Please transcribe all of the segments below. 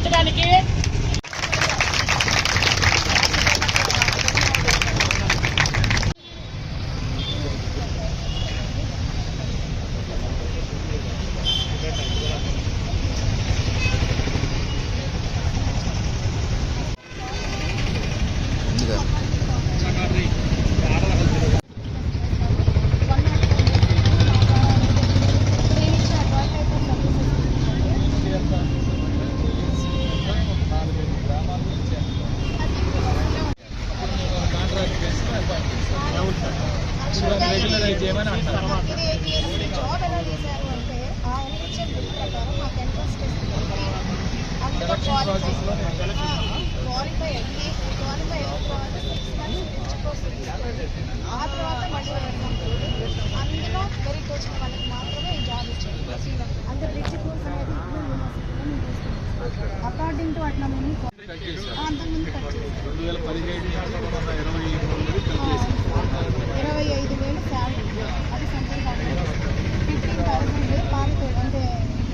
నెరవేర్చడానికి according to అట్లా మేము అంతకుముందు 25,000 శాలరీ అది సెంట్రల్ గవర్నమెంట్ 15,000 పాలిటెడ్ అంటే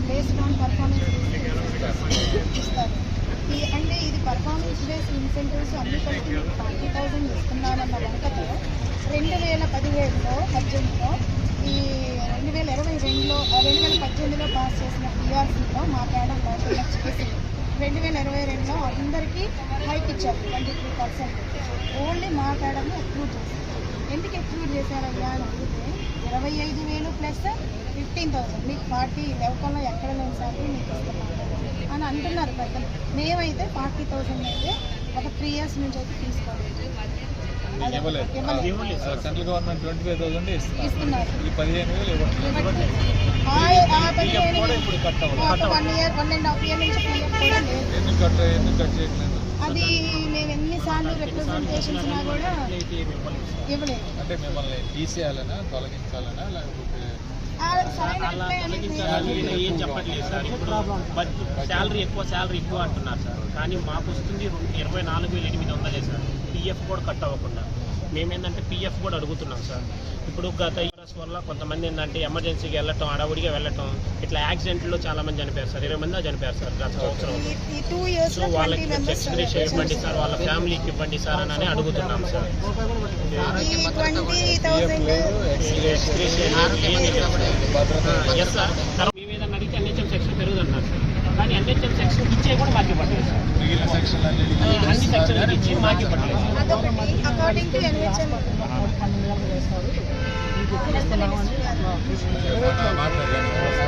బేస్డ్ ఆన్ పర్ఫార్మెన్స్ ఇస్తారు. అంటే ఇది పర్ఫార్మెన్స్ బేస్డ్ ఇన్సెంటివ్స్ అన్ని కలిపి 40,000 ఇస్తున్నామన్న వంకతో 2017లో ఈ 2018లో పాస్ చేసిన పిఆర్సీలో మా కేడర్లో 2022లో అందరికీ హైక్ ఇచ్చారు 23%. ఓన్లీ మా కేడర్ని అప్రూవ్ చేశారు. ఎందుకు అప్రూవ్ చేశారయ్యా అని అడిగితే 25,000 ప్లస్ 15,000 మీకు 40 లెవెల్లో ఎక్కడ లేని శాలరీ మీకు ఇస్తున్నాను అని అంటున్నారు పెద్దలు. మేమైతే 40,000 అయితే ఒక 3 years నుంచి అయితే తీసుకోవాలి. సెంట్రల్ గవర్నమెంట్ 25,000 ఇస్తున్నారు. ఈ 15,000 అది మేము ఎన్నిసార్లు రిప్రజెంటేషన్స్ కూడా ఇవ్వలేదు. అంటే మిమ్మల్ని తీసేయాలనా తొలగించాలనా లేకపోతే ఏం చెప్పట్లేదు సార్. ఇప్పుడు శాలరీ ఎక్కువ అంటున్నారు సార్. కానీ మాకు వస్తుంది 24,800 సార్. పిఎఫ్ కూడా కట్ అవ్వకుండా. మేమేంటంటే పిఎఫ్ కూడా అడుగుతున్నాం సార్. ఇప్పుడు గత ఇయర్స్ వల్ల కొంతమంది ఏంటంటే ఎమర్జెన్సీకి వెళ్ళటం, అడవుడిగా వెళ్ళటం, ఇట్లా యాక్సిడెంట్లో చాలా మంది చనిపోయారు సార్. 20 మంది చనిపోయారు సార్ గత సంవత్సరం. సో వాళ్ళకి ఎక్స్గ్రేషన్ ఇవ్వండి సార్, వాళ్ళ ఫ్యామిలీకి ఇవ్వండి సార్ అని అడుగుతున్నాం సార్. Yes sir. మేము ఏదన్నా అడిగితే ఎన్హెచ్ఎం సెక్షన్ పెరుగుతున్నారు సార్. కానీ ఎన్హెచ్ఎం సెక్షన్ ఇచ్చే కూడా మాకు పట్టలేదు సార్. అన్ని సెక్షన్లకు ఇచ్చి మాకు పట్టలేదు సార్.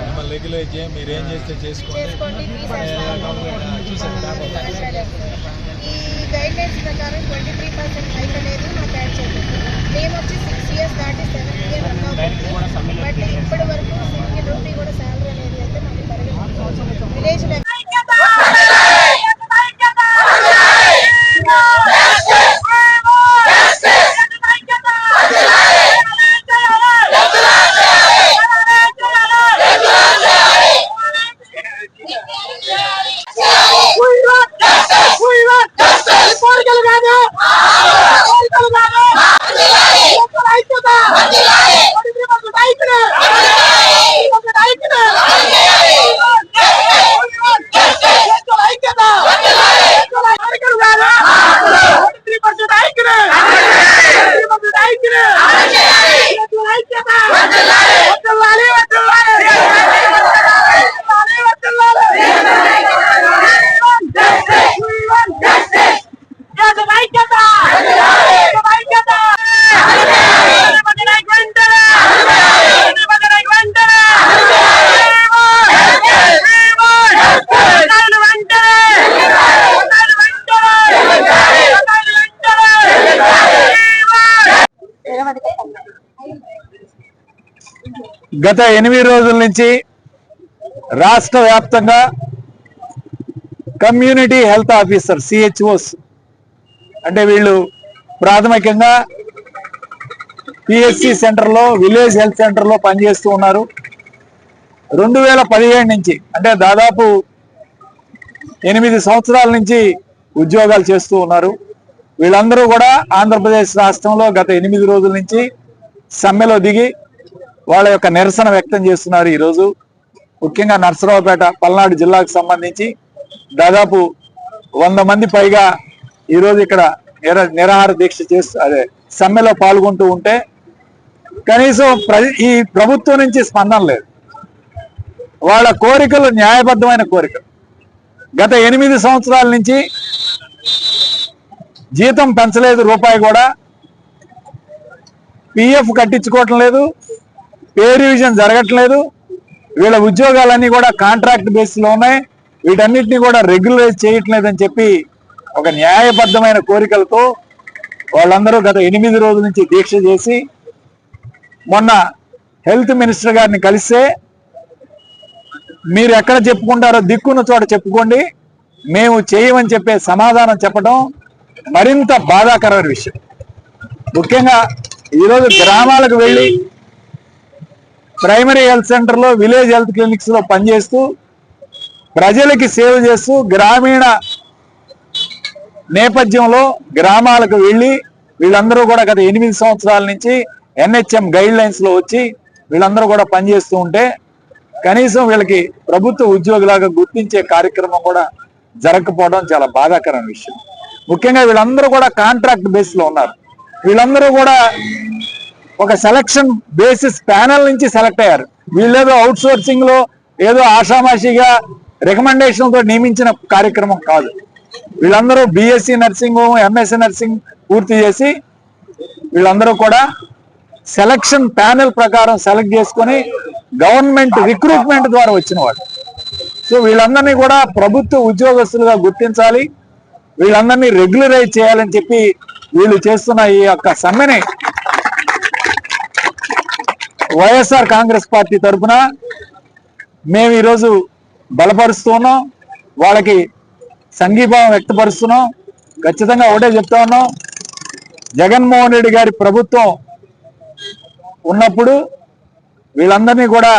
మిమ్మల్ని రెగ్యులైజ్ చేయం, మీరు ఏం చేస్తే చేసుకోండి. ఈ గైడ్లైన్స్ ప్రకారం 23% హైక్ అనేది మాకు యాడ్ చేయాలి. మేము వచ్చి 6 years దాటి 7 years అన్నాం. బట్ ఇప్పటి వరకు సింగిల్ రూపీ కూడా శాలరీ అనేది అయితే మాకు పెరగలేదు. విలేజ్ గత 8 రోజుల నుంచి రాష్ట్ర వ్యాప్తంగా కమ్యూనిటీ హెల్త్ ఆఫీసర్ CHOs అంటే వీళ్ళు ప్రాథమికంగా PHC సెంటర్లో, విలేజ్ హెల్త్ సెంటర్లో పనిచేస్తూ ఉన్నారు. 2017 నుంచి అంటే దాదాపు 8 సంవత్సరాల నుంచి ఉద్యోగాలు చేస్తూ ఉన్నారు. వీళ్ళందరూ కూడా ఆంధ్రప్రదేశ్ రాష్ట్రంలో గత 8 రోజుల నుంచి సమ్మెలో దిగి వాళ్ళ యొక్క నిరసన వ్యక్తం చేస్తున్నారు. ఈరోజు ముఖ్యంగా నర్సరావుపేట, పల్నాడు జిల్లాకు సంబంధించి దాదాపు 100 మంది పైగా ఈరోజు ఇక్కడ నిరాహార దీక్ష చేస్తూ అదే సమ్మెలో పాల్గొంటూ ఉంటే కనీసం ఈ ప్రభుత్వం నుంచి స్పందన లేదు. వాళ్ళ కోరికలు న్యాయబద్ధమైన కోరికలు. గత 8 సంవత్సరాల నుంచి జీతం పెంచలేదు, రూపాయి కూడా. పిఎఫ్ కట్టించుకోవటం లేదు, పే రివిజన్ జరగట్లేదు. వీళ్ళ ఉద్యోగాలన్నీ కూడా కాంట్రాక్ట్ బేస్లో ఉన్నాయి. వీటన్నిటిని కూడా రెగ్యులరైజ్ చేయట్లేదని చెప్పి ఒక న్యాయబద్ధమైన కోరికలతో వాళ్ళందరూ గత 8 రోజుల నుంచి దీక్ష చేసి మొన్న హెల్త్ మినిస్టర్ గారిని కలిస్తే మీరు ఎక్కడ చెప్పుకుంటారో దిక్కున్న చోట చెప్పుకోండి, మేము చేయమని చెప్పే సమాధానం చెప్పడం మరింత బాధాకరమైన విషయం. ముఖ్యంగా ఈరోజు గ్రామాలకు వెళ్ళి ప్రైమరీ హెల్త్ సెంటర్లో, విలేజ్ హెల్త్ క్లినిక్స్లో పనిచేస్తూ ప్రజలకి సేవ చేస్తూ గ్రామీణ నేపథ్యంలో గ్రామాలకు వెళ్ళి వీళ్ళందరూ కూడా గత 8 సంవత్సరాల నుంచి NHM గైడ్ లైన్స్ లో వచ్చి వీళ్ళందరూ కూడా పనిచేస్తూ ఉంటే కనీసం వీళ్ళకి ప్రభుత్వ ఉద్యోగులాగా గుర్తించే కార్యక్రమం కూడా జరగకపోవడం చాలా బాధాకరమైన విషయం. ముఖ్యంగా వీళ్ళందరూ కూడా కాంట్రాక్ట్ బేస్ లో ఉన్నారు. వీళ్ళందరూ కూడా ఒక సెలక్షన్ బేసిస్ ప్యానల్ నుంచి సెలెక్ట్ అయ్యారు. వీళ్ళేదో అవుట్ సోర్సింగ్ లో ఏదో ఆషామాషిగా రికమెండేషన్ తో నియమించిన కార్యక్రమం కాదు. వీళ్ళందరూ BSc నర్సింగ్, MSc నర్సింగ్ పూర్తి చేసి వీళ్ళందరూ కూడా సెలక్షన్ ప్యానెల్ ప్రకారం సెలెక్ట్ చేసుకొని గవర్నమెంట్ రిక్రూట్మెంట్ ద్వారా వచ్చిన వాళ్ళు. సో వీళ్ళందరినీ కూడా ప్రభుత్వ ఉద్యోగస్తులుగా గుర్తించాలి, వీళ్ళందరినీ రెగ్యులరైజ్ చేయాలని చెప్పి వీళ్ళు చేస్తున్న ఈ యొక్క సమ్మెని వైఎస్ఆర్ కాంగ్రెస్ పార్టీ తరఫున మేము ఈరోజు బలపరుస్తూ ఉన్నాం, వాళ్ళకి సంఘీభావం వ్యక్తపరుస్తున్నాం. ఖచ్చితంగా ఒకటే చెప్తా ఉన్నాం, జగన్మోహన్ రెడ్డి గారి ప్రభుత్వం ఉన్నప్పుడు వీళ్ళందరినీ కూడా